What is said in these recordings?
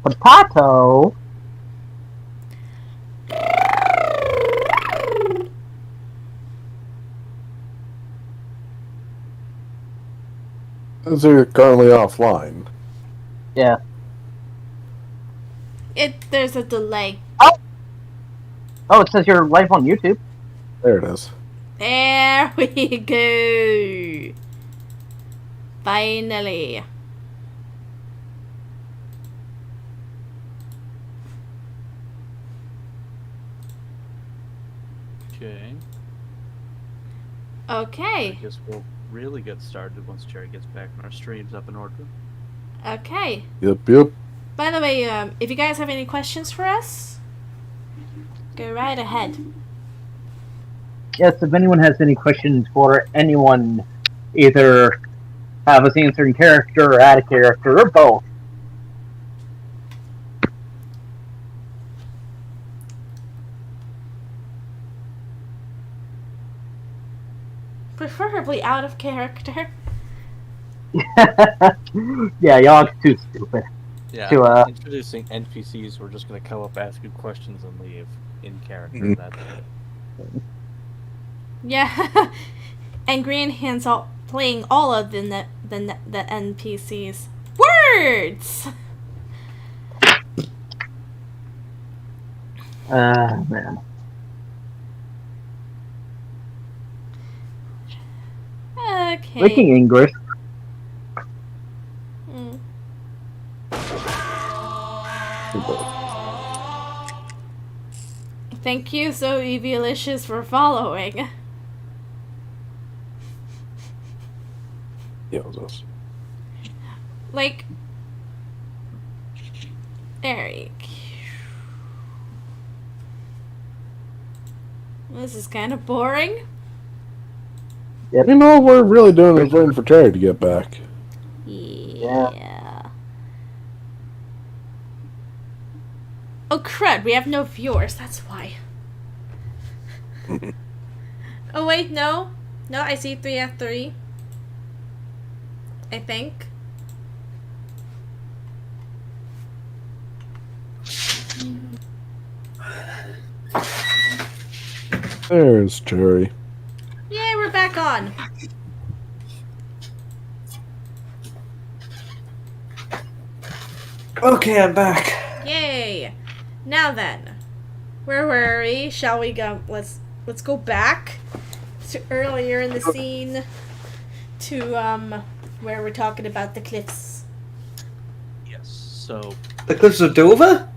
Potato? Is it currently offline? Yeah. There's a delay. Oh, it says you're live on YouTube. There it is. There we go. Finally. Okay. I Okay. guess we'll really get started once Jerry gets back and our stream's up in order. Okay. Yep. By the way, if you guys have any questions for us, go right ahead. Yes, if anyone has any questions for anyone, either have us answer in character or add a character, or both. Preferably out of character. Yeah, y'all are too stupid. Yeah, To, introducing NPCs who are just going to come up, ask you questions, and leave in character. Mhm. That's it. Yeah. And Green Hand's playing all of the NPCs. Words! man. Okay. Speaking English. Mm. Thank you, so Evilicious, for following. Yeah, it was us. Like, Eric. This is kind of boring. Yep. You know, what we're really doing is waiting for Terry to get back. Yeah. Oh crud, we have no viewers, that's why. Oh wait, no. No, I see 3F3. I think. There's Terry. Yay, we're back on. Okay, I'm back. Yay. Now then. Where were we? Shall we go? Let's go back to earlier in the scene to where we're talking about the cliffs. Yes. So The Cliffs of Dover?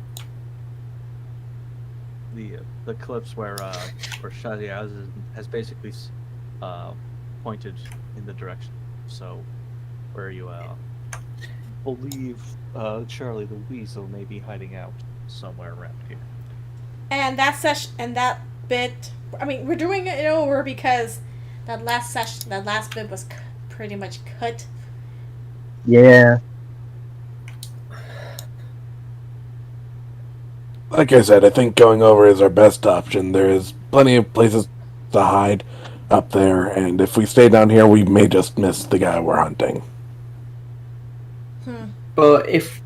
the clips where Shadi has basically pointed in the direction. So where you believe Charlie the Weasel may be hiding out somewhere around here. And that bit, I mean, we're doing it over because that last bit was pretty much cut. Yeah. Like I said, I think going over is our best option. There is plenty of places to hide up there, and if we stay down here, we may just miss the guy we're hunting. But if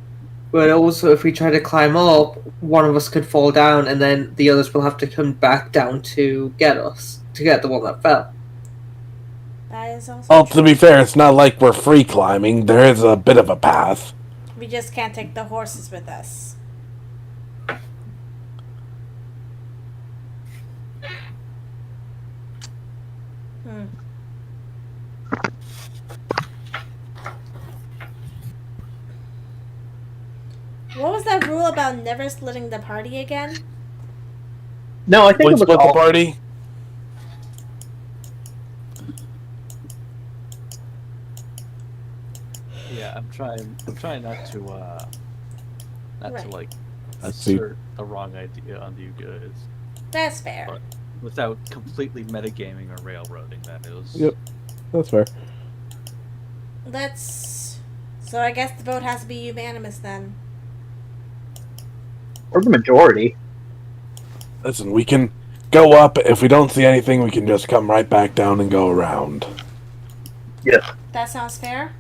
we try to climb up, one of us could fall down, and then the others will have to come back down to get us, to get the one that fell. That is also Well, true. to be fair, it's not like we're free climbing. There is a bit of a path. We just can't take the horses with us. What was that rule about never splitting the party again? No, I think We it was split the all... party. Yeah, I'm trying not to Right. like I see. assert the wrong idea onto you guys. That's fair. But without completely metagaming or railroading, that is. Yep, that's fair. So I guess the vote has to be unanimous then. Or the majority. Listen, we can go up. If we don't see anything, we can just come right back down and go around. Yes. That sounds fair.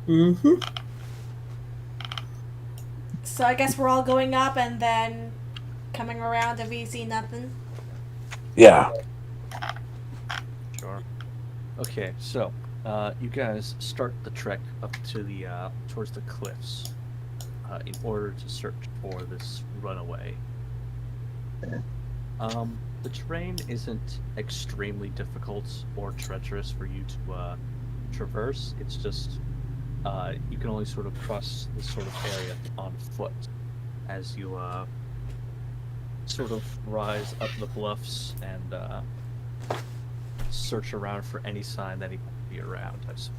Mm-hmm. So I guess we're all going up and then coming around if we see nothing. Yeah. Sure. Okay, so you guys start the trek up to the towards the cliffs in order to search for this runaway. The terrain isn't extremely difficult or treacherous for you to traverse. It's just you can only sort of cross this sort of area on foot as you sort of rise up the bluffs and search around for any sign that he might be around, I suppose.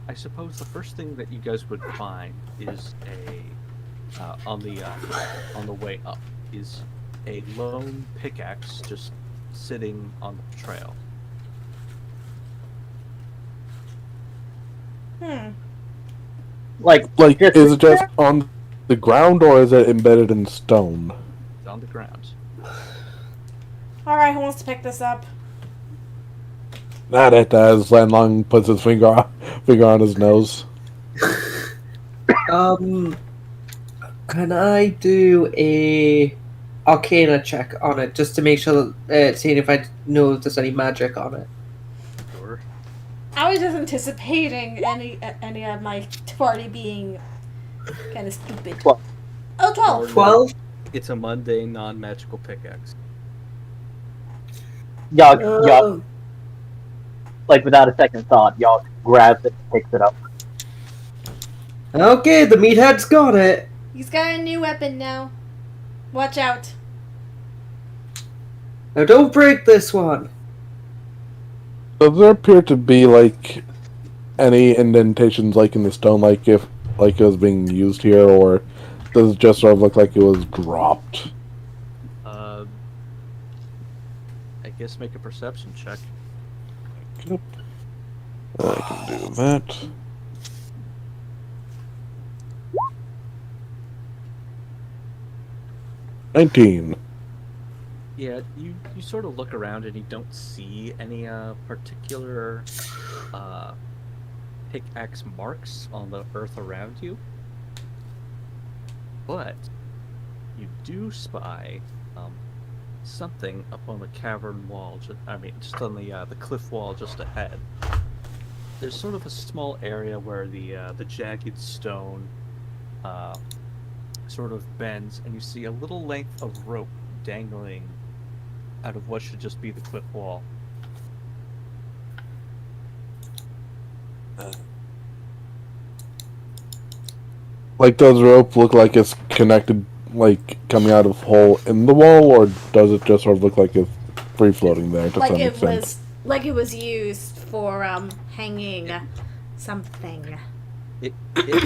I suppose the first thing that you guys would find is on the way up is a lone pickaxe just sitting on the trail. Like, Is it just on the ground or is it embedded in stone? It's on the ground. Alright, who wants to pick this up? Not it, as Lanlong puts his finger on his nose. Can I do a Arcana check on it just to make sure that seeing if I know if there's any magic on it? Sure. I was just anticipating any of my party being kind of stupid. 12. Oh, 12. 12? It's a mundane, non-magical pickaxe. Y'all, like without a second thought, y'all grabs it and picks it up. Okay, the meathead's got it. He's got a new weapon now. Watch out. Now don't break this one. Does there appear to be like any indentations like in the stone, like if like it was being used here, or does it just sort of look like it was dropped? I guess make a perception check. I can do that. $19. Yeah, you sort of look around and you don't see any particular pickaxe marks on the earth around you, but you do spy something up on the cavern wall. Just on the cliff wall just ahead. There's sort of a small area where the jagged stone sort of bends, and you see a little length of rope dangling out of what should just be the cliff wall. Like, does rope look like it's connected, like coming out of a hole in the wall, or does it just sort of look like it's free floating there to Like some it extent? was, like it was used for hanging something. It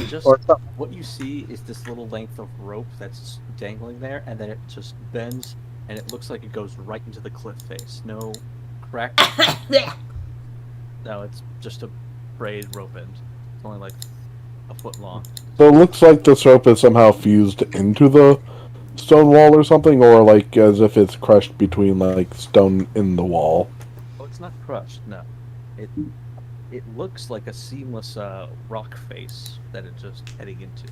just Or something. what you see is this little length of rope that's dangling there, and then it just bends, and it looks like it goes right into the cliff face. No crack. No, it's just a frayed rope end. It's only like a foot long. So it looks like this rope is somehow fused into the stone wall or something, or like as if it's crushed between like stone in the wall. Oh, it's not crushed. No, it looks like a seamless rock face that it's just heading into.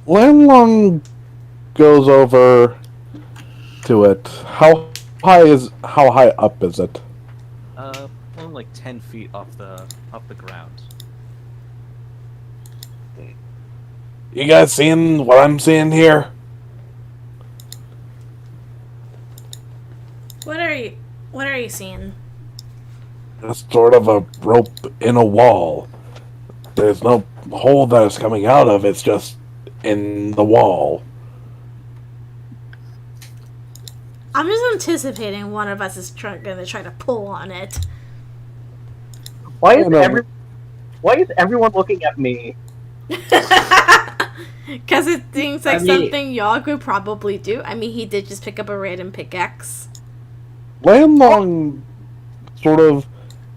Lanlong goes over to it. How high up is it? Only like 10 feet off the ground. You guys seeing what I'm seeing here? What are you seeing? It's sort of a rope in a wall. There's no hole that it's coming out of, it's just in the wall. I'm just anticipating one of us is gonna try to pull on it. Why is everyone looking at me? Because it seems like I mean- something y'all could probably do. I mean, he did just pick up a random pickaxe. Lanlong sort of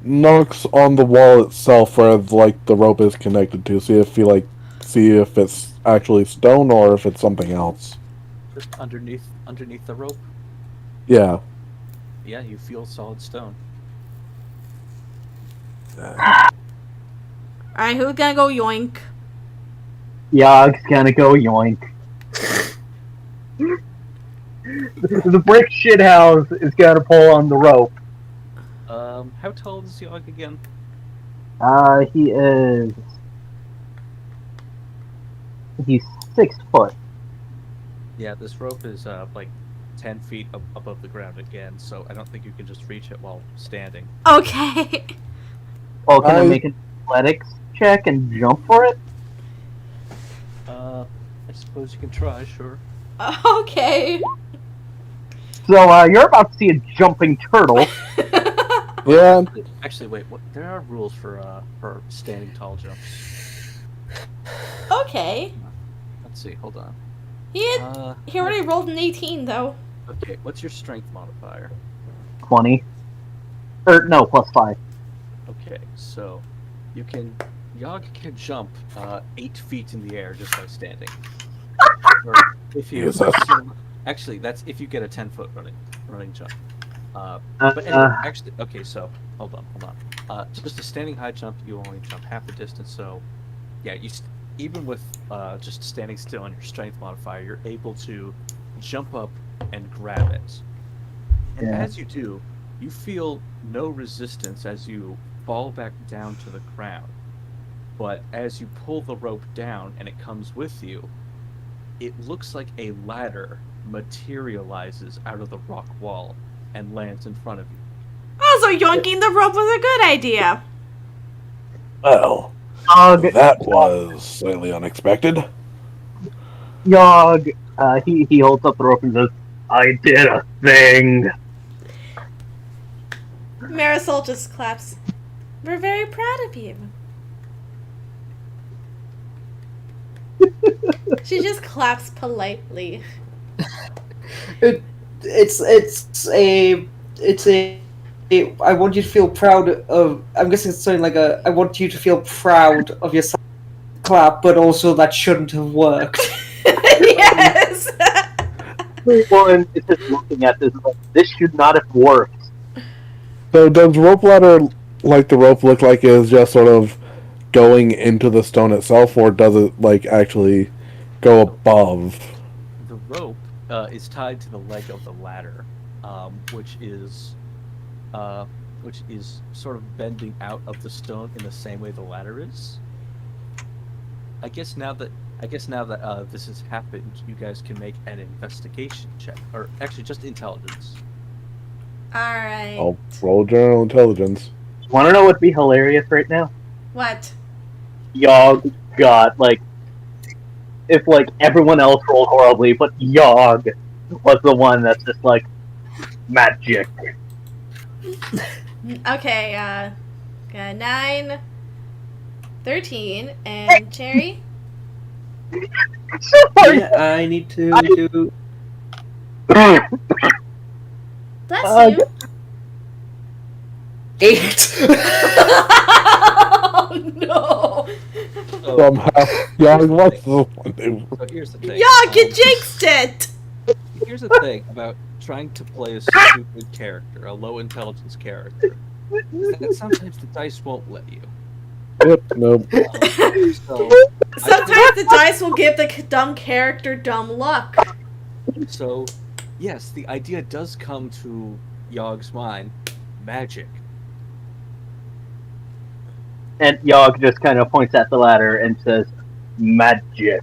knocks on the wall itself where like the rope is connected to, see if it's actually stone or if it's something else. Just underneath the rope. Yeah. Yeah, you feel solid stone. Alright, who's gonna go yoink? Yog's gonna go yoink. The brick shithouse is gonna pull on the rope. How tall is Yog again? He is. He's 6 foot. Yeah, this rope is like 10 feet above the ground again, so I don't think you can just reach it while standing. Okay. Oh, can I make an athletics check and jump for it? I suppose you can try, sure. Okay. So, you're about to see a jumping turtle. Yeah. Actually, wait. What? There are rules for standing tall jumps. Okay. Let's see. Hold on. He already rolled an 18 though. Okay. What's your strength modifier? 20. Or, no, plus 5. Okay, so Yog can jump 8 feet in the air just by standing. Or if you actually, that's if you get a 10-foot running jump. But anyway, actually, okay. So hold on. Just a standing high jump, you only jump half the distance. So yeah, even with just standing still on your strength modifier, you're able to jump up and grab it. And as you do, you feel no resistance as you fall back down to the ground. But as you pull the rope down and it comes with you, it looks like a ladder materializes out of the rock wall and lands in front of you. Also, yoinking the rope was a good idea. Well, that was slightly unexpected. Yog, he holds up the rope and says, I did a thing. Marisol just claps. We're very proud of you. She just claps politely. It's a I want you to feel proud of. I'm guessing it's something like I want you to feel proud of yourself. Clap, but also that shouldn't have worked. Yes. Everyone is just looking at this like, this should not have worked. So does rope ladder, like the rope, look like it's just sort of going into the stone itself, or does it like actually go above? The rope is tied to the leg of the ladder, which is sort of bending out of the stone in the same way the ladder is. I guess now that this has happened, you guys can make an investigation check, or actually just intelligence. Alright. I'll roll general intelligence. Want to know what'd be hilarious right now? What? Yog got, like, if, like, everyone else rolled horribly, but Yog was the one that's just like, magic. Okay, 9, 13, and Cherry? Yeah, I need to do. Bless you. 8. Oh no! Somehow, Young wants the one So here's the thing. Y'all get jinxed it! Here's the thing about trying to play a stupid character, a low intelligence character, is that sometimes the dice won't let you. Yep, nope. So, Sometimes the dice will give the dumb character dumb luck. so, yes, the idea does come to Yog's mind. Magic. And Yog just kind of points at the ladder and says, magic.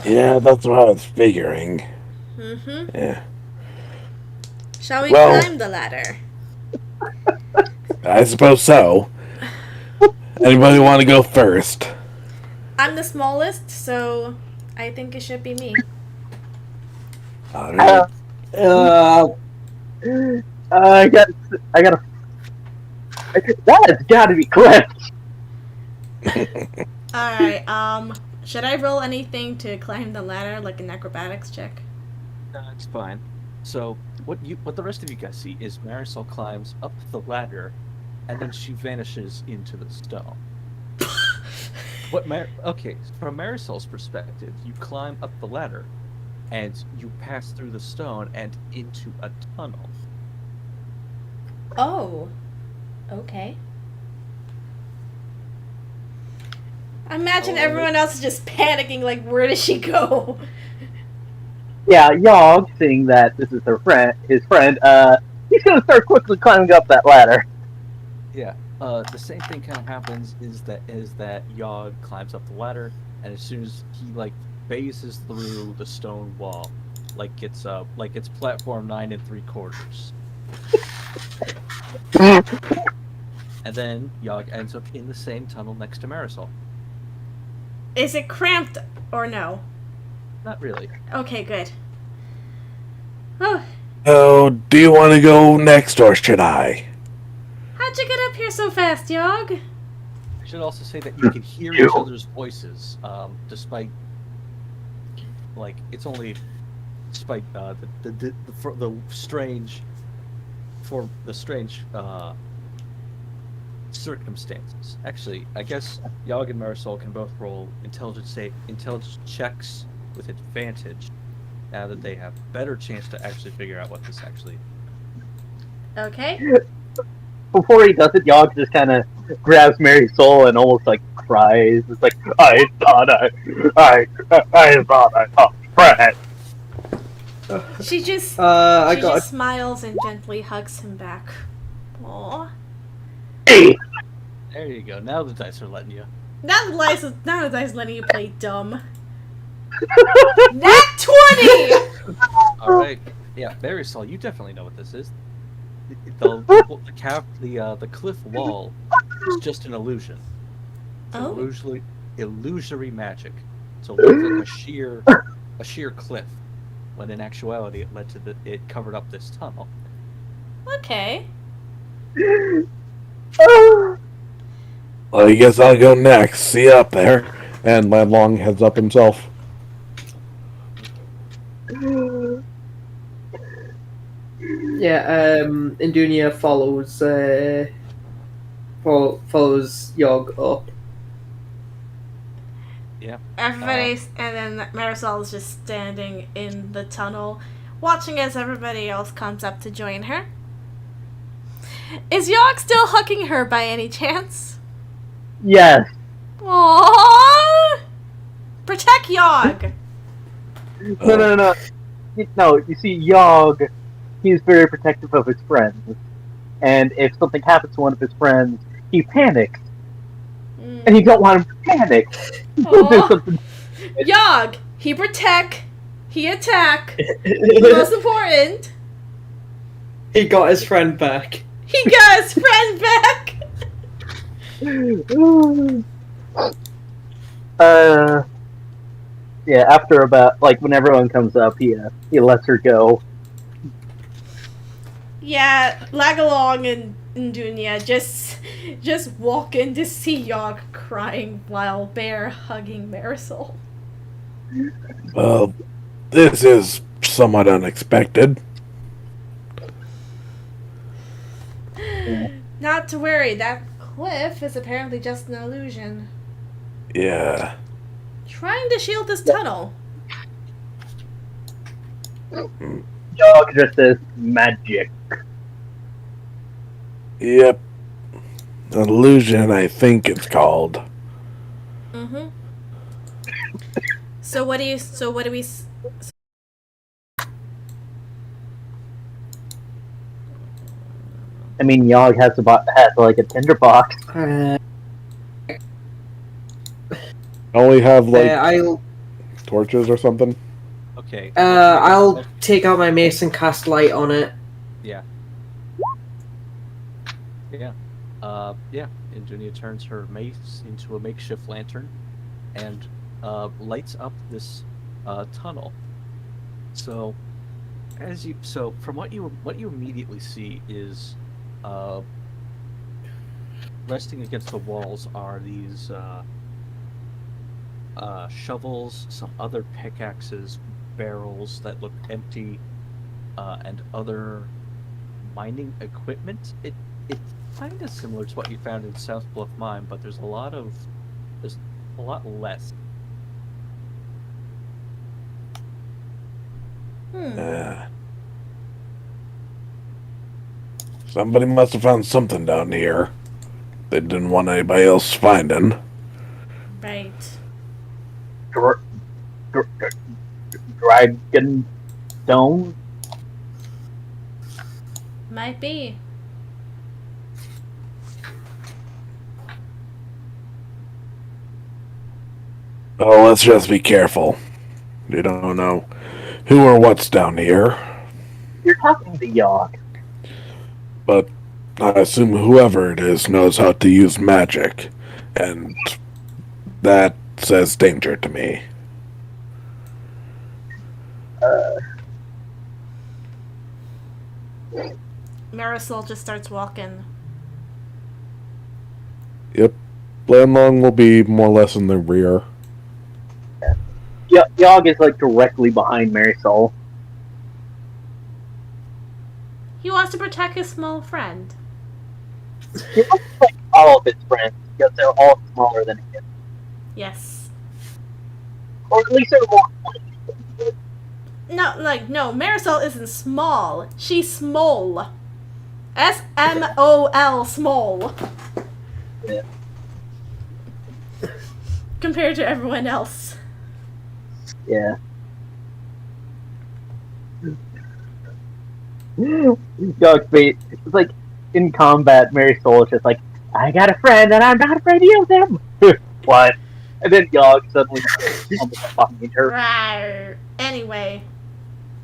Yeah, that's what I was figuring. Mm-hmm. Yeah. Shall we Well- climb the ladder? I suppose so. Anybody want to go first? I'm the smallest, so I think it should be me. Alright. I got that has got to be correct. Alright, should I roll anything to climb the ladder, like an acrobatics check? It's fine. So, what the rest of you guys see is Marisol climbs up the ladder, and then she vanishes into the stone. Okay, from Marisol's perspective, you climb up the ladder, and you pass through the stone and into a tunnel. Oh. Okay. Imagine everyone else is just panicking, like, where does she go? Yeah, Yogg, seeing that this is his friend, he's gonna start quickly climbing up that ladder. Yeah. The same thing kind of happens is that Yogg climbs up the ladder, and as soon as he like phases through the stone wall, like it's platform 9 3/4. And then Yogg ends up in the same tunnel next to Marisol. Is it cramped or no? Not really. Okay, good. Oh, Oh, do you want to go next or should I? how'd you get up here so fast, Yogg? I should also say that you can hear each other's voices, despite like it's only despite the strange circumstances. Actually, I guess Yogg and Marisol can both roll intelligence checks with advantage now that they have a better chance to actually figure out what this actually is. Okay. Before he does it, Yogg just kind of grabs Mary's soul and almost like cries. It's like, I thought I was friend. She just just smiles and gently hugs him back. Aww. There you go. Now the dice are letting you. Now the dice letting you play dumb. Nat 20! All right. Yeah, Marisol, you definitely know what this is. The cliff wall is just an illusion. It's illusory magic. So it looks like a sheer cliff, when in actuality it covered up this tunnel. Okay. Well, I guess I'll go next. See you up there. And Landlong heads up himself. Yeah, Indunia follows Yogg up. Yeah. Everybody's and then Marisol is just standing in the tunnel, watching as everybody else comes up to join her. Is Yogg still hugging her by any chance? Yes. Aww! Protect Yogg! No. No, you see, Yogg, he's very protective of his friends. And if something happens to one of his friends, he panics. And you don't want him to panic. There's something... Yogg! He protect, he attack. Most important, He got his friend back. he got his friend back! Yeah, after about, like, when everyone comes up, he lets her go. Yeah, Lagalong and Dunya just walk in to see Yogg crying while Bear hugging Marisol. Well, this is somewhat unexpected. Not to worry, that cliff is apparently just an illusion. Yeah. Trying to shield this tunnel. Yogg just says magic. Yep. Illusion, I think it's called. Mm-hmm. So what do we... I mean, Yogg has like a tinderbox. Only have like I'll torches or something. Okay. I'll take out my mace and cast light on it. Yeah. Yeah. Indunia turns her mace into a makeshift lantern, and lights up this tunnel. So, from what you immediately see is, resting against the walls are these shovels, some other pickaxes, barrels that look empty, and other mining equipment. It's kind of similar to what you found in South Bluff Mine, but there's a lot less. Somebody must have found something down here they didn't want anybody else finding. Right. Dragonstone? Might be. Oh, let's just be careful. You don't know who or what's down here. You're talking to Yogg. But I assume whoever it is knows how to use magic. And that says danger to me. Marisol just starts walking. Yep. Landlong will be more or less in the rear. Yogg is like directly behind Marisol. He wants to protect his small friend. He looks like all of his friends, because they're all smaller than him. Yes. Or at least they're more. No, Marisol isn't small. She's small. S-M-O-L, small. Yeah. Compared to everyone else. Yeah. Yogg's face. It's like in combat, Marisol is just like, I got a friend and I'm not afraid to use him. What? And then Yogg suddenly almost behind her. Rawr. Anyway,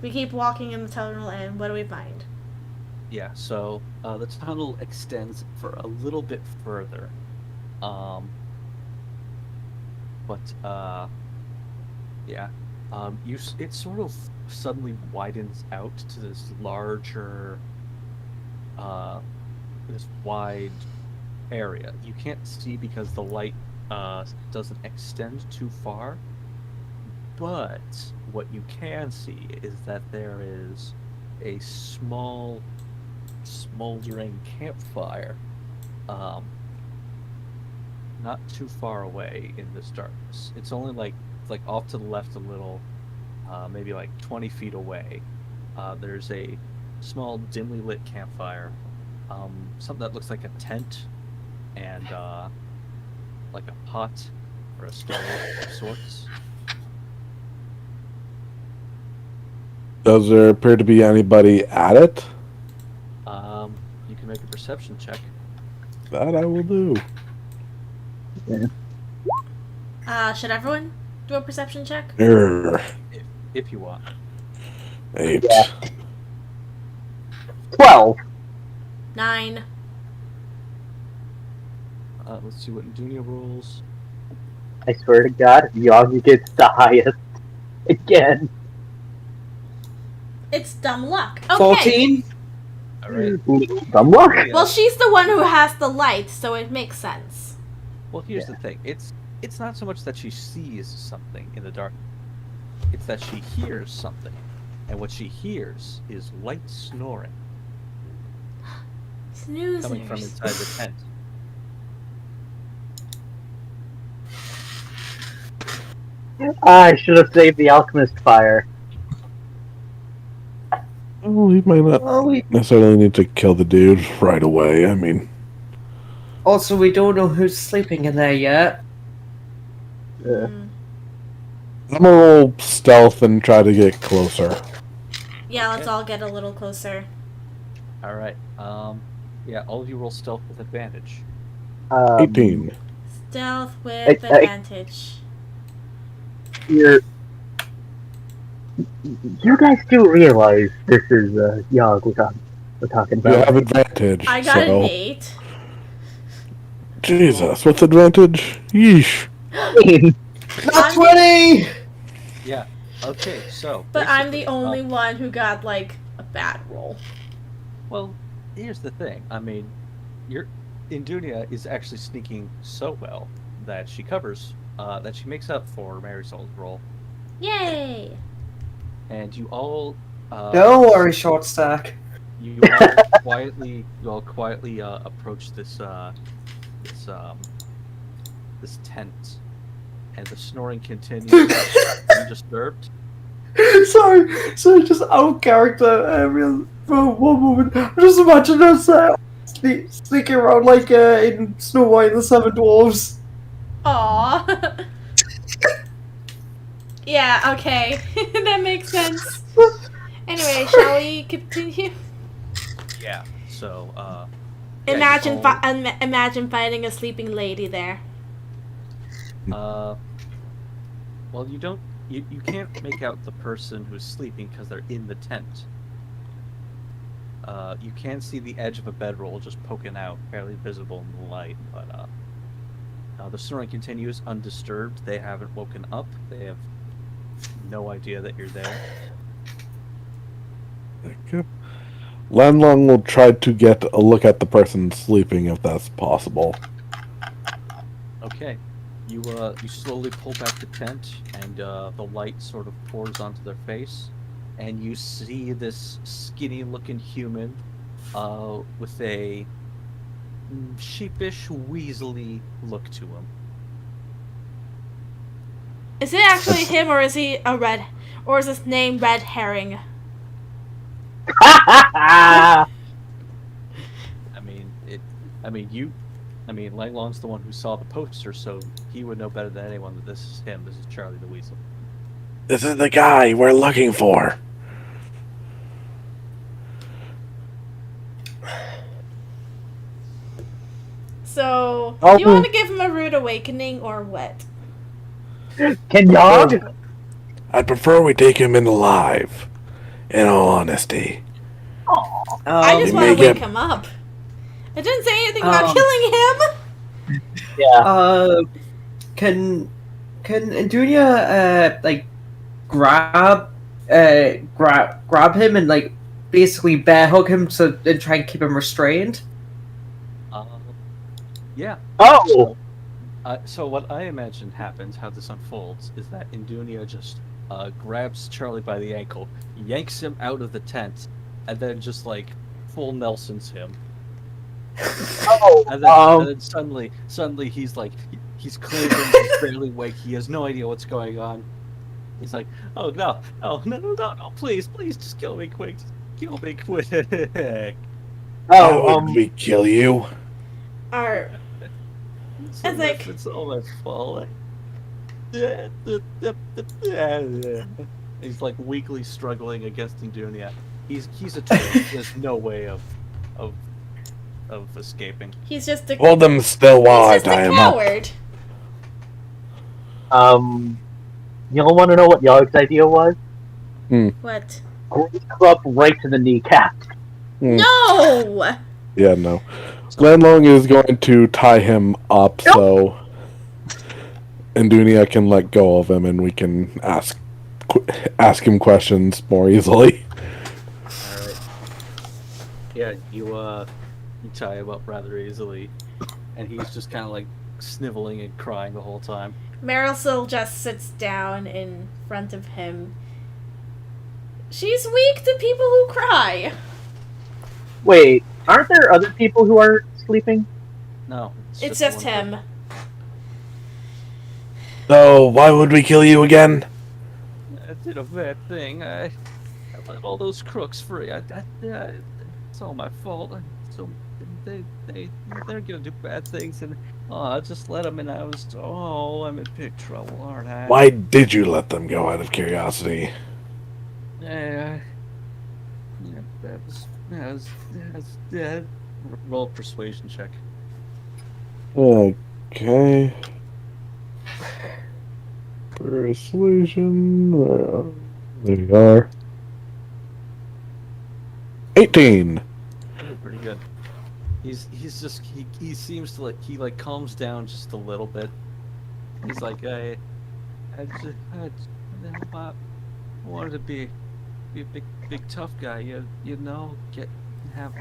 we keep walking in the tunnel, and what do we find? Yeah, so the tunnel extends for a little bit further. It sort of suddenly widens out to this larger, this wide area. You can't see because the light doesn't extend too far, but what you can see is that there is a small smoldering campfire not too far away in this darkness. It's only like off to the left a little, maybe like 20 feet away. There's a small dimly lit campfire, something that looks like a tent and like a pot or a stove of sorts. Does there appear to be anybody at it? You can make a perception check. That I will do. Should everyone do a perception check? If you want. 8. Yeah. 12. 9. Let's see what Dunia rolls. I swear to God, Yogg gets the highest again. It's dumb luck. Okay. 14? All right. Some luck. Well, she's the one who has the light, so it makes sense. Well, here's the thing. It's not so much that she sees something in the dark. It's that she hears something. And what she hears is light snoring Snoozers. coming from inside the tent. I should have saved the alchemist fire. Well, he might not necessarily need to kill the dude right away. I mean, Also, we don't know who's sleeping in there yet. Mm. I'm gonna roll stealth and try to get closer. Yeah, let's all get a little closer. All right. Yeah, all of you roll stealth with advantage. 18. Stealth with I- advantage. You guys do realize this is Yogg we're talking You about. have advantage. I got so. an 8. Jesus, what's advantage? Yeesh. Not 20! Yeah. Okay, so. But I'm the basically, only one who got, like, a bad roll. Well, here's the thing. I mean, Indunia is actually sneaking so well that she covers, that she makes up for Marisol's roll. Yay! And you all. Don't worry, short stack. You all quietly approach this tent, and the snoring continues undisturbed. sorry, just out of character. For one moment, I just imagine us sneaking around like in Snow White and the Seven Dwarfs. Aww. Yeah, okay. That makes sense. Anyway, shall we continue? Yeah. So, yeah, you follow. Imagine finding a sleeping lady there. Well, you don't. You can't make out the person who's sleeping because they're in the tent. You can see the edge of a bedroll just poking out, barely visible in the light. But the snoring continues undisturbed. They haven't woken up. They have no idea that you're there. Okay. Landlong will try to get a look at the person sleeping if that's possible. Okay. You slowly pull back the tent, and the light sort of pours onto their face, and you see this skinny-looking human with a sheepish, weaselly look to him. Is it actually him, or is he a red, or is his name Red Herring? I mean, Langlong's the one who saw the poster, so he would know better than anyone that this is him. This is Charlie the Weasel. This is the guy we're looking for. So, do you want to give him a rude awakening or what? Can Yog? I'd prefer we take him in alive, in all honesty. I just You want may to wake get- him up. I didn't say anything about killing him. Yeah. Can Andunia like grab him and like basically bear hug him and try and keep him restrained? Yeah. Oh! So what I imagine happens, how this unfolds, is that Indunia just grabs Charlie by the ankle, yanks him out of the tent, and then just like full Nelsons him. Oh! And then suddenly he's like, he's claiming he's barely awake. He has no idea what's going on. He's like, oh no, please, just kill me quick. Just kill me quick. How would we kill you? Or it's like It's all my fault. He's like weakly struggling against Indunia. He's a twin. He has no way of escaping. he's just a Hold them still while I he's just tie a him up. coward. Y'all want to know what Yog's idea was? What? Great club right to the kneecap. No. Yeah, no. Landlong is going to tie him up so Indunia can let go of him and we can ask him questions more easily. Alright. Yeah, you tie him up rather easily, and he's just kind of like sniveling and crying the whole time. Marisol just sits down in front of him. She's weak to people who cry. Wait, aren't there other people who are sleeping? No, It's just one him. person. So, why would we kill you again? I did a bad thing. I let all those crooks free. It's all my fault. So they're gonna do bad things, and I just let them, and I'm in big trouble, aren't I? Why did you let them go out of curiosity? Yeah, that was roll a persuasion check. Okay. Persuasion. There you are. 18. Pretty good. He seems to like calms down just a little bit. He's like, I wanted to be a big tough guy, you know, have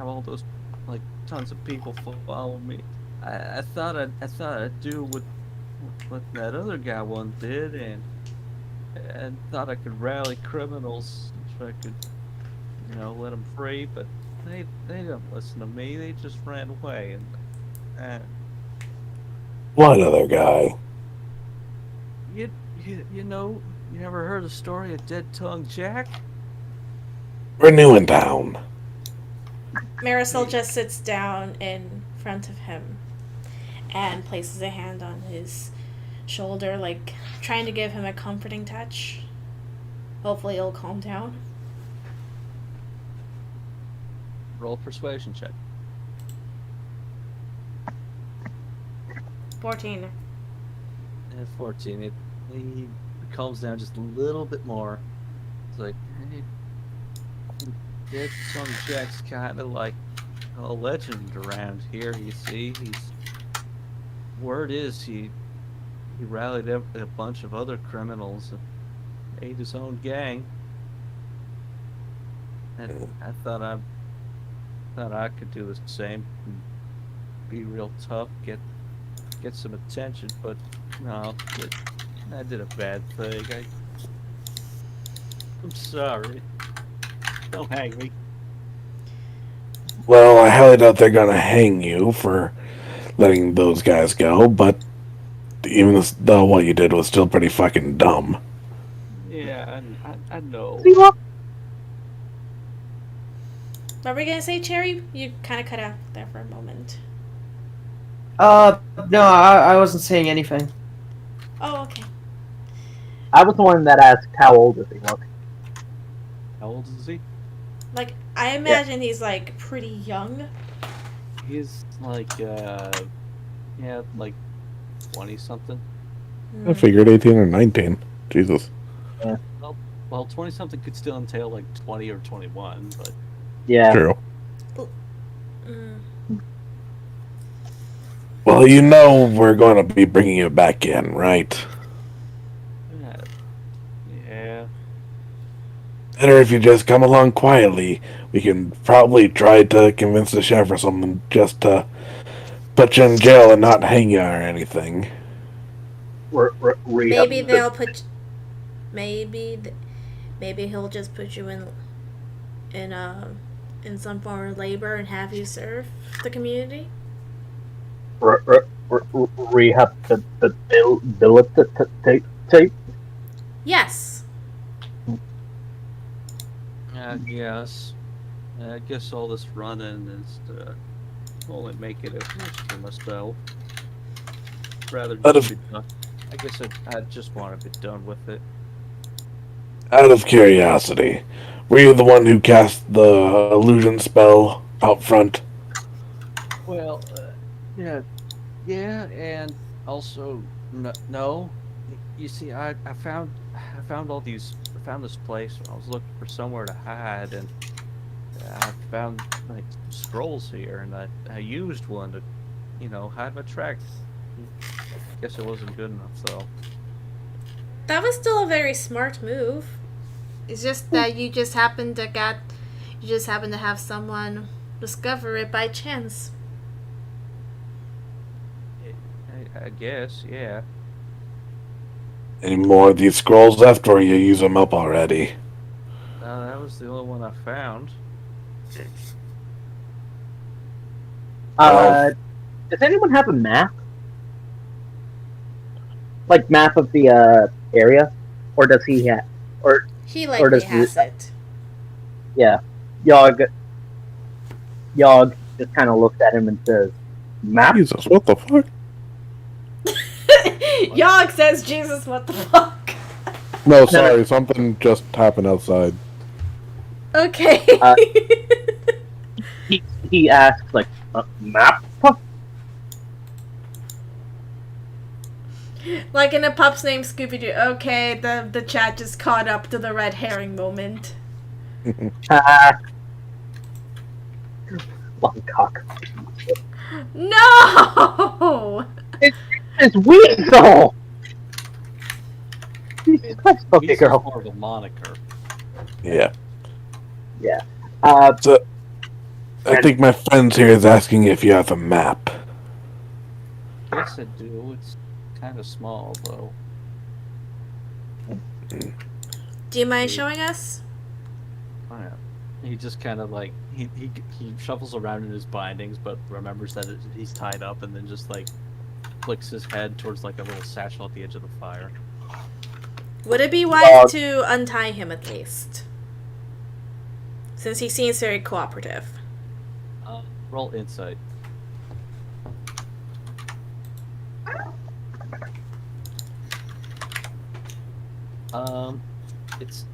all those like tons of people follow me. I thought I'd do what that other guy one did, and thought I could rally criminals if I could, let them free, but they didn't listen to me. They just ran away, and What other guy? you never heard the story of Dead Tongue Jack? We're new in town. Marisol just sits down in front of him and places a hand on his shoulder, like trying to give him a comforting touch. Hopefully he'll calm down. Roll persuasion check. 14. At 14, he calms down just a little bit more. It's like, hey, Dead Son Jack's kind of like a legend around here. You see, word is he rallied up a bunch of other criminals and made his own gang. And I thought I could do the same, and be real tough, get some attention, but no, I did a bad thing. I'm sorry. Don't hang me. Well, I highly doubt they're gonna hang you for letting those guys go, but even though what you did was still pretty fucking dumb. Yeah, I know. What were we gonna say, Cherry? You kind of cut out there for a moment. No, I wasn't saying anything. Oh, okay. I was the one that asked how old does he look. How old is he? Like, I imagine he's like pretty young. He's like, like 20 something. I figured 18 or 19. Jesus. Well, 20 something could still entail like 20 or 21, but Yeah. True. Mm. Well, you know we're going to be bringing you back in, right? yeah. Better if you just come along quietly. We can probably try to convince the sheriff or someone just to put you in jail and not hang you or anything. Maybe they'll put. Maybe he'll just put you in some form of labor and have you serve the community. Rehabilitate. Yes. I guess all this running is to only make it worse for myself. Rather just be done. I guess I just want to be done with it. Out of curiosity, were you the one who cast the illusion spell out front? Well, yeah, and also no. You see, I found this place. I was looking for somewhere to hide, and I found like scrolls here, and I used one to, hide my tracks. Guess it wasn't good enough though. That was still a very smart move. It's just that you just happened to have someone discover it by chance. I guess, yeah. Any more of these scrolls left, or you use them up already? That was the only one I found. Does anyone have a map? Like map of the area, or does he have? Or He likely has it. yeah, Yog just kind of looks at him and says, "Map." Jesus, what the fuck? Yog says, "Jesus, what the fuck?" No, sorry, something just happened outside. Okay. He asks like, "Map." Like in a pup's name, Scooby-Doo. Okay, the chat just caught up to the red herring moment. Long cock. No! It's Weasel! Jesus Christ, okay, Weasel's girl. more of a moniker. Yeah. Yeah. So, I think my friend here is asking if you have a map. Yes, I do. It's kind of small, though. Do you mind showing us? Oh, yeah. He just kind of like he shuffles around in his bindings, but remembers that he's tied up, and then just like flicks his head towards like a little satchel at the edge of the fire. Would it be wise to untie him at least? Since he seems very cooperative. Roll insight.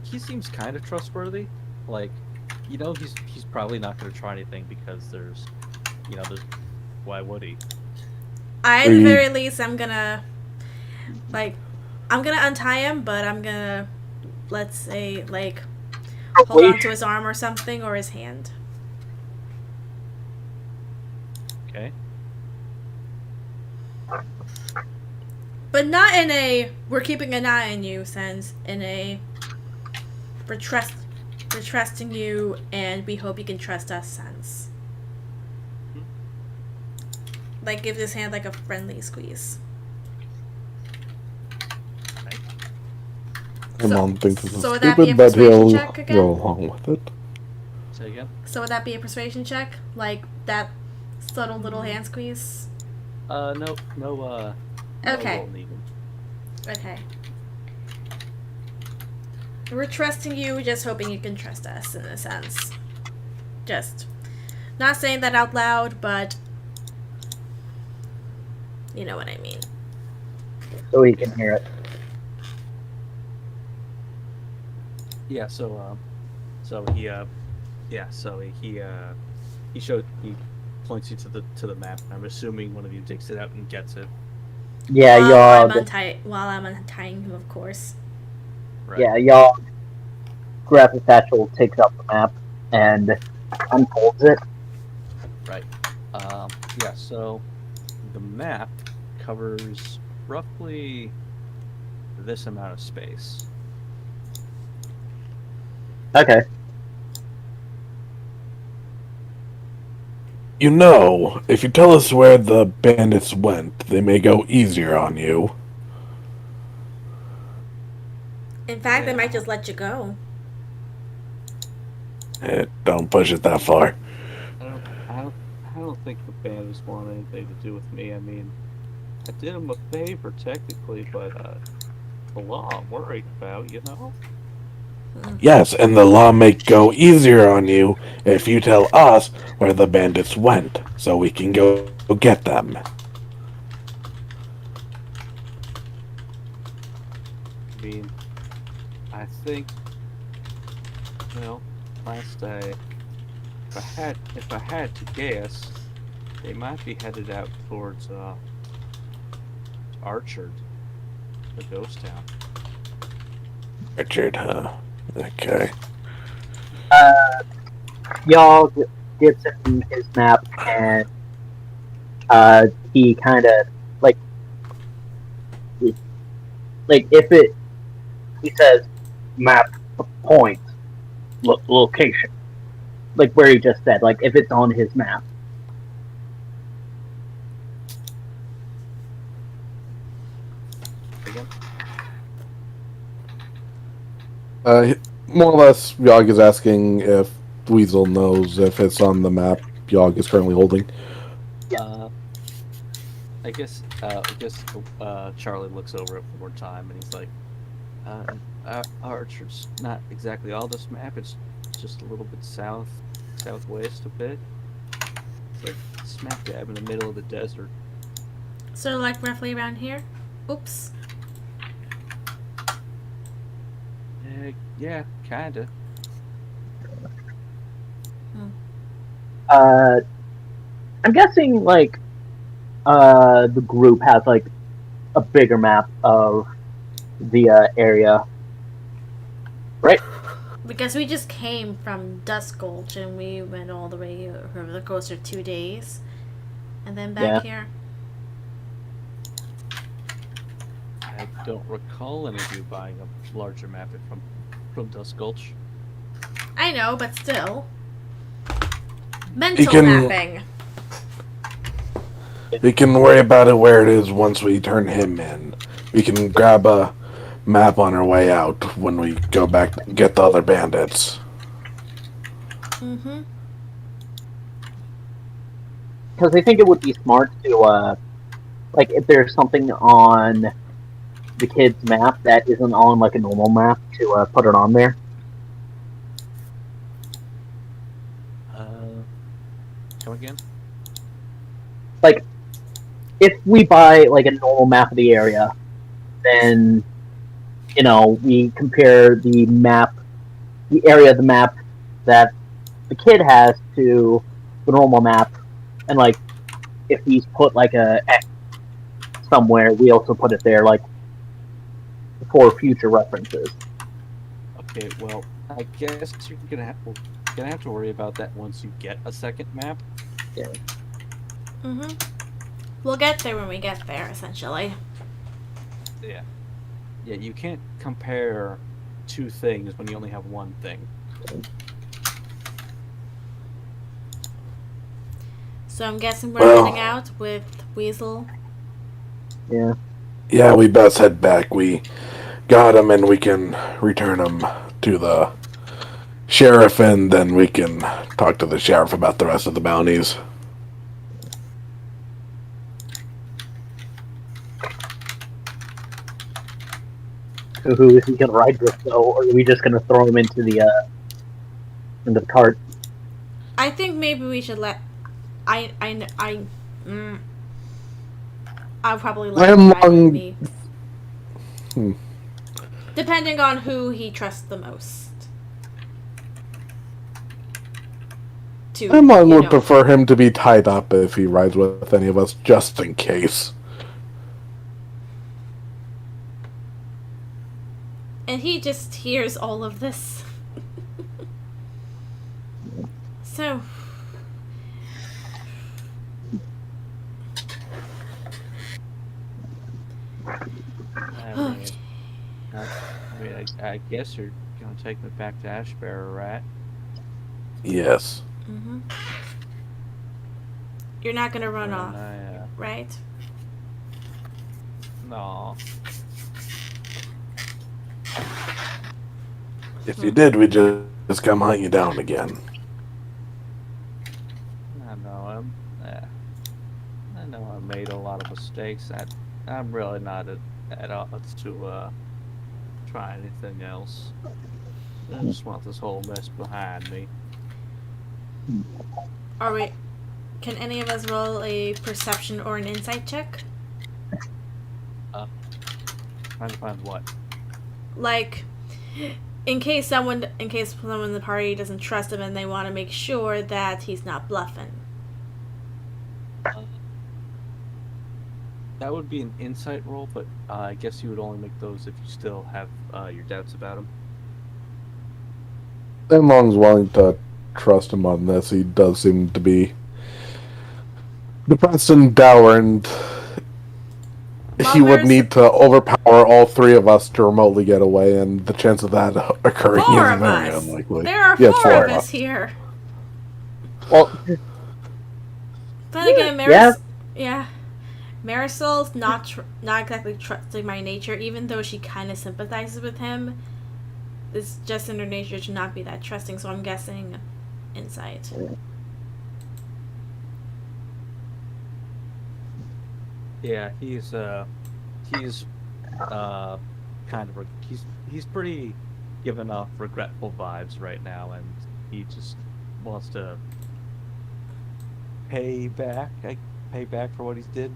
He seems kind of trustworthy. Like, he's probably not going to try anything because there's why would he? At the very least, I'm gonna untie him, but I'm gonna, let's say, like, hold on to his arm or something, or his hand. Okay. But not in a we're keeping an eye on you sense, in a we're trusting you and we hope you can trust us sense. Like, give this hand like a friendly squeeze. Right. My mom thinks this is so would that be a stupid, but persuasion he'll check again? go along with it. Say again? So would that be a persuasion check? Like that subtle little hand squeeze? No, Okay. roll needed. Okay. We're trusting you, just hoping you can trust us, in a sense. Just not saying that out loud, but you know what I mean. So he can hear it. Yeah. So he points you to the map. I'm assuming one of you takes it out and gets it. Yeah, While y'all. while I'm untying him, of course. Right. Yeah, y'all grab the satchel, takes out the map, and unfolds it. Right. Yeah. So the map covers roughly this amount of space. Okay. You know, if you tell us where the bandits went, they may go easier on you. In fact, they Yeah. might just let you go. Don't push it that far. I don't think the bandits want anything to do with me. I mean, I did them a favor technically, but the law I'm worried about, Yes, and the law may go easier on you if you tell us where the bandits went, so we can go get them. I mean, I think, last if I had to guess, they might be headed out towards Archard, the ghost town. Richard, huh? Okay. Y'all gets in his map, and he kind of like if it, he says map point location, like where he just said, like if it's on his map. Again? More or less, Yogg is asking if Weasel knows if it's on the map Yogg is currently holding. I guess Charlie looks over it one more time and he's like, Archer's not exactly all this map. It's just a little bit southwest a bit. It's like smack dab in the middle of the desert. So, like, roughly around here? Oops. Yeah, kinda. I'm guessing like the group has like a bigger map of the area, right? Because we just came from Dusk Gulch and we went all the way over the course of 2 days. And then back here. I don't recall any of you buying a larger map from Dusk Gulch. I know, but still. Mental mapping. We can worry about it where it is once we turn him in. We can grab a map on our way out when we go back and get the other bandits. Mm-hmm. Because I think it would be smart to, like, if there's something on the kid's map that isn't on, like, a normal map, to put it on there. Come again? Like, if we buy, like, a normal map of the area, then we compare the map, the area of the map that the kid has to the normal map, and like if he's put like a X somewhere, we also put it there, like for future references. Okay, well, I guess we're gonna have to worry about that once you get a second map. Yeah. Mm-hmm. We'll get there when we get there, essentially. Yeah. Yeah, you can't compare two things when you only have one thing. So I'm guessing we're Well- heading out with Weasel. Yeah. Yeah, we best head back. We got him, and we can return him to the sheriff, and then we can talk to the sheriff about the rest of the bounties. Who is he gonna ride with though, or are we just gonna throw him into the cart? I think maybe we should let. I'll probably let him ride with me. Depending on who he trusts the most. Emon would prefer him to be tied up if he rides with any of us, just in case. And he just hears all of this. So. I guess you're gonna take me back to Ashbury, right? Yes. Mm-hmm. You're not gonna run off, right? No. If you did, we'd just come hunt you down again. I know I know I made a lot of mistakes. I'm really not at odds to try anything else. I just want this whole mess behind me. Are we? Can any of us roll a perception or an insight check? Trying to find what? Like, in case someone in the party doesn't trust him and they want to make sure that he's not bluffing. That would be an insight roll, but I guess you would only make those if you still have your doubts about him. Enlong's willing to trust him on this. He does seem to be depressed and dour, and he would need to overpower all three of us to remotely get away, and the chance of that occurring Four is of very us. unlikely. There are Yes, four of us here. Well, Then again, Marisol's not exactly trusting my nature, even though she kind of sympathizes with him. It's just in her nature to not be that trusting, so I'm guessing insight. Yeah, he's kind of he's pretty giving off regretful vibes right now, and he just wants to pay back for what he did.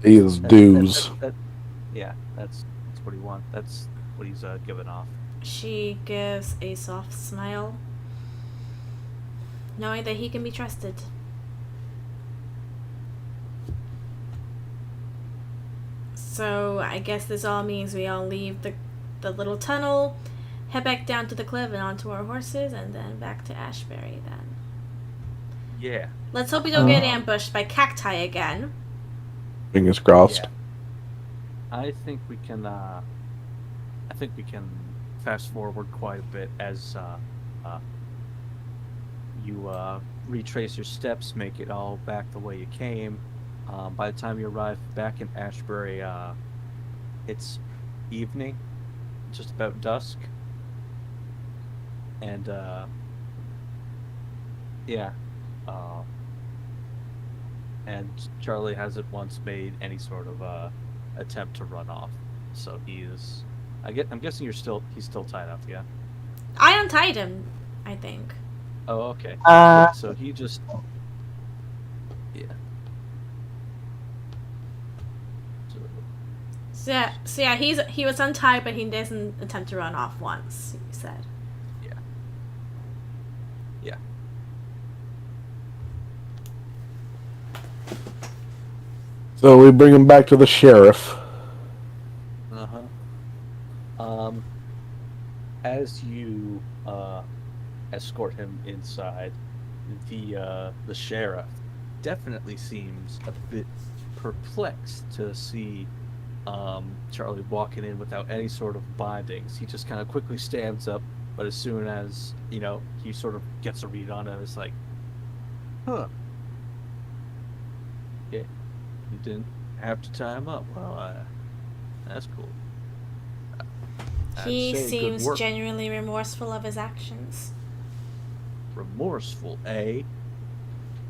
He is dues. Yeah, that's what he wants. That's what he's giving off. She gives a soft smile, knowing that he can be trusted. So I guess this all means we all leave the little tunnel, head back down to the cliff and onto our horses, and then back to Ashbury then. Yeah. Let's hope we don't get ambushed by cacti again. Fingers crossed. Yeah. I think we can fast forward quite a bit as you retrace your steps, make it all back the way you came. By the time you arrive back in Ashbury, it's evening, just about dusk, and and Charlie hasn't once made any sort of attempt to run off, so I'm guessing he's still tied up, yeah? I untied him, I think. Oh, okay. So he just... Yeah. So yeah, he was untied, but he doesn't attempt to run off once. You said. Yeah. Yeah. So we bring him back to the sheriff. As you escort him inside, the sheriff definitely seems a bit perplexed to see Charlie walking in without any sort of bindings. He just kind of quickly stands up, but as soon as he sort of gets a read on it, it's like, huh, yeah, you didn't have to tie him up. Well, that's cool. He I'd say good seems work. genuinely remorseful of his actions. Remorseful, eh?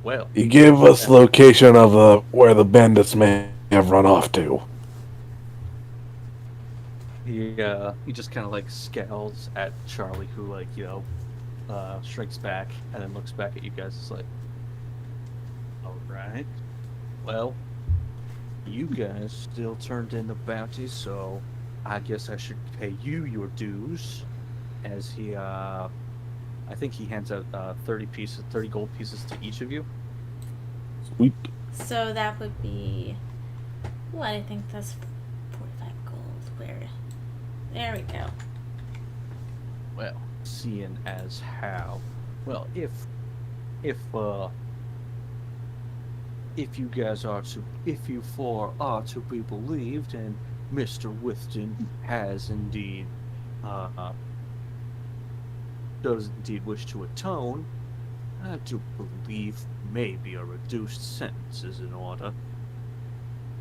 Well, He gave us location of where the bandits may have run off to. he just kind of like scowls at Charlie, who like shrinks back and then looks back at you guys. It's like, all right, well, you guys still turned in the bounty, so I guess I should pay you your dues. As he, I think he hands out 30 gold pieces to each of you. Sweet. So that would be what I think that's 45 gold. Where? There we go. Well, seeing as how, well, if you guys are to, if you four are to be believed, and Mr. Withton has indeed, does indeed wish to atone, I do believe maybe a reduced sentence is in order.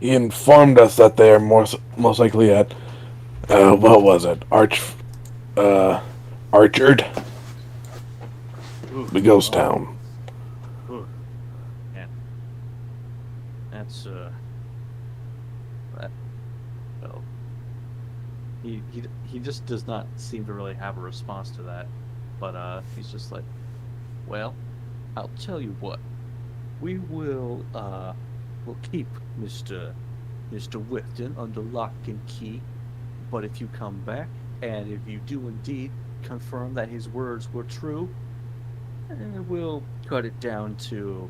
He informed us that they are most likely at, what was it? Archard? The ghost town. Yeah. That's, well, he just does not seem to really have a response to that, but, he's just like, well, I'll tell you what, we will, we'll keep Mr. Withton under lock and key, but if you come back, and if you do indeed confirm that his words were true, we'll cut it down to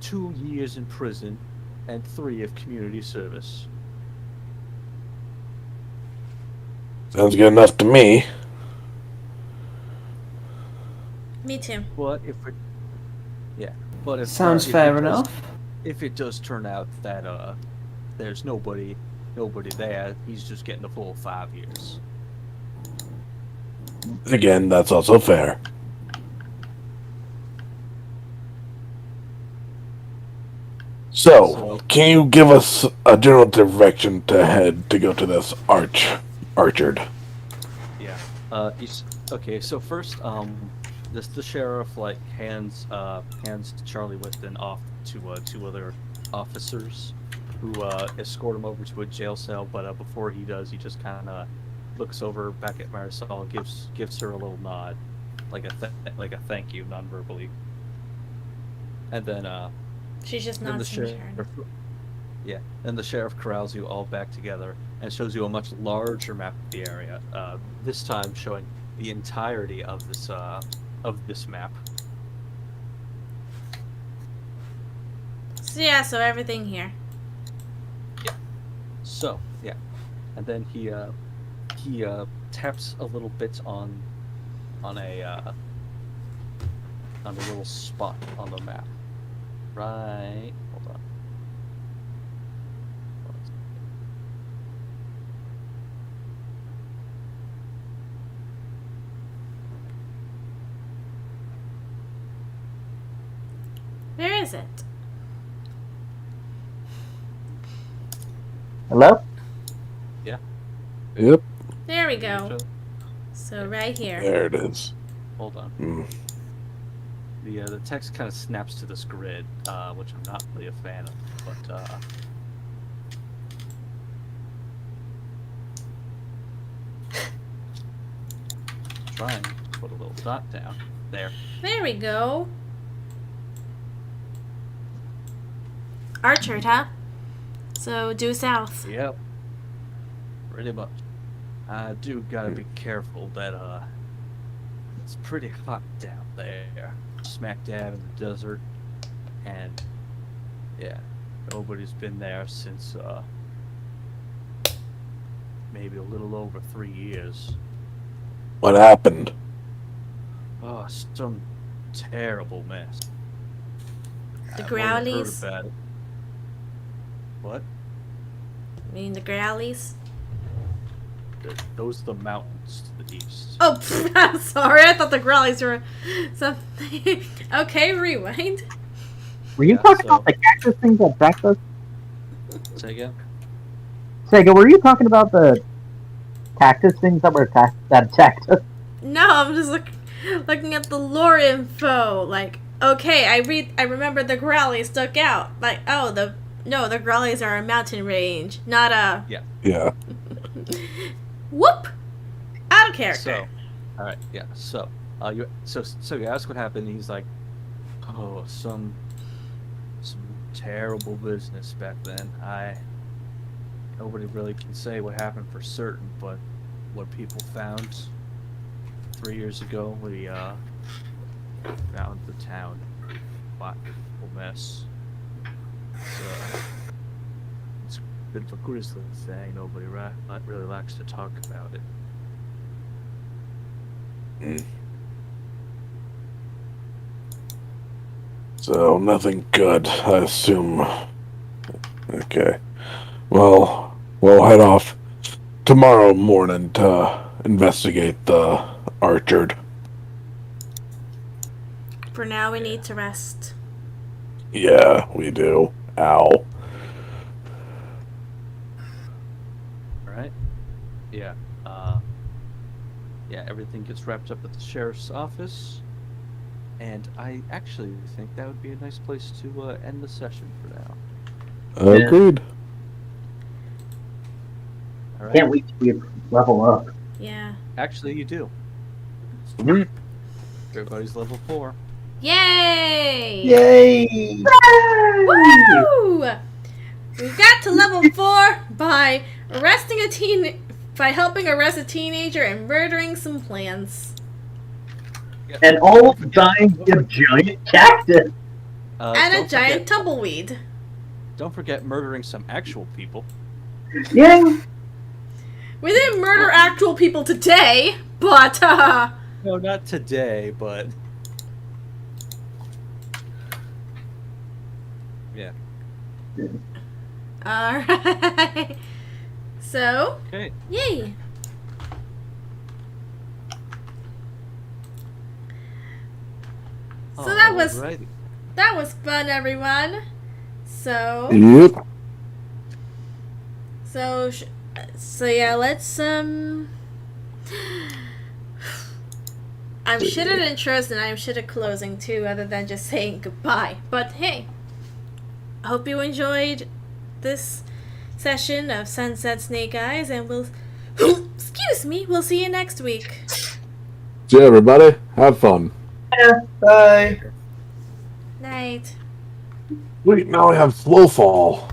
2 years in prison and 3 of community service. Sounds good enough to me. Me too. But if it, yeah, but if Sounds if fair it does- enough. If it does turn out that there's nobody there, he's just getting the full 5 years. Again, that's also fair. So, can you give us a general direction to head to go to this Archard? Yeah. Okay. So first, the sheriff like hands Charlie Withton off to 2 other officers who escort him over to a jail cell. But before he does, he just kind of looks over back at Marisol, gives her a little nod, like a thank you, non-verbally, and then She's just then the nods in sheriff, turn. yeah, then the sheriff corrals you all back together and shows you a much larger map of the area. This time showing the entirety of this map. So yeah, so everything here. So yeah, and then he taps a little bit on a little spot on the map. Right. Hold on. Where is it? Hello? Yep, There we go. So right here. there it is. Hold on. Mm. The text kind of snaps to this grid, which I'm not really a fan of, but trying to put a little dot down there. There we go. Archard, huh? So due south. Yep. Pretty much. I do gotta be careful that it's pretty hot down there, smack dab in the desert, and yeah, nobody's been there since maybe a little over 3 years. What happened? Oh, some terrible mess. The I've only heard Growlies? about it. What? I mean, the Growlies? Those are the mountains to the east. Oh, I'm sorry. I thought the Growlies were something. Okay, rewind. Were you Yeah, talking so- about the cactus things that attacked us? Say again? Sega, were you talking about the cactus things that attacked us? No, I'm just looking at the lore info. Like, okay, I remember the Growlies stuck out. Like, oh, the Growlies are a mountain range, not a Yeah. whoop. Out of character. So, all right, yeah. So, you ask what happened. He's like, oh, some terrible business back then. Nobody really can say what happened for certain, but what people found 3 years ago, we found the town a mess. It's a bit of a grisly thing. Nobody really likes to talk about it. So, nothing good, I assume. Okay. Well, we'll head off tomorrow morning to investigate the orchard. For now, we need to rest. Yeah, we do. Ow. Alright. Yeah. Yeah, everything gets wrapped up at the sheriff's office. And I actually think that would be a nice place to end the session for now. Agreed. Alright. Can't wait to level up. Yeah. Actually, you do. Sweet. Everybody's level 4. Yay! Yay! Woo! We got to level 4 by helping arrest a teenager and murdering some plants. Yeah. And all dying of a giant cactus. And a Don't giant forget- tumbleweed. Don't forget murdering some actual people. Yeah. We didn't murder actual people today, but No, not today, but yeah. alright. So, Okay. yay! So Alrighty. that was fun, everyone. So Yep. so yeah, let's I'm shit at intros and I'm shit at closing too, other than just saying goodbye. But hey, I hope you enjoyed this session of Sunset Snake Eyes, and we'll excuse me, we'll see you next week. See you, everybody. Have fun. Bye. Night. Wait, now I have slow fall.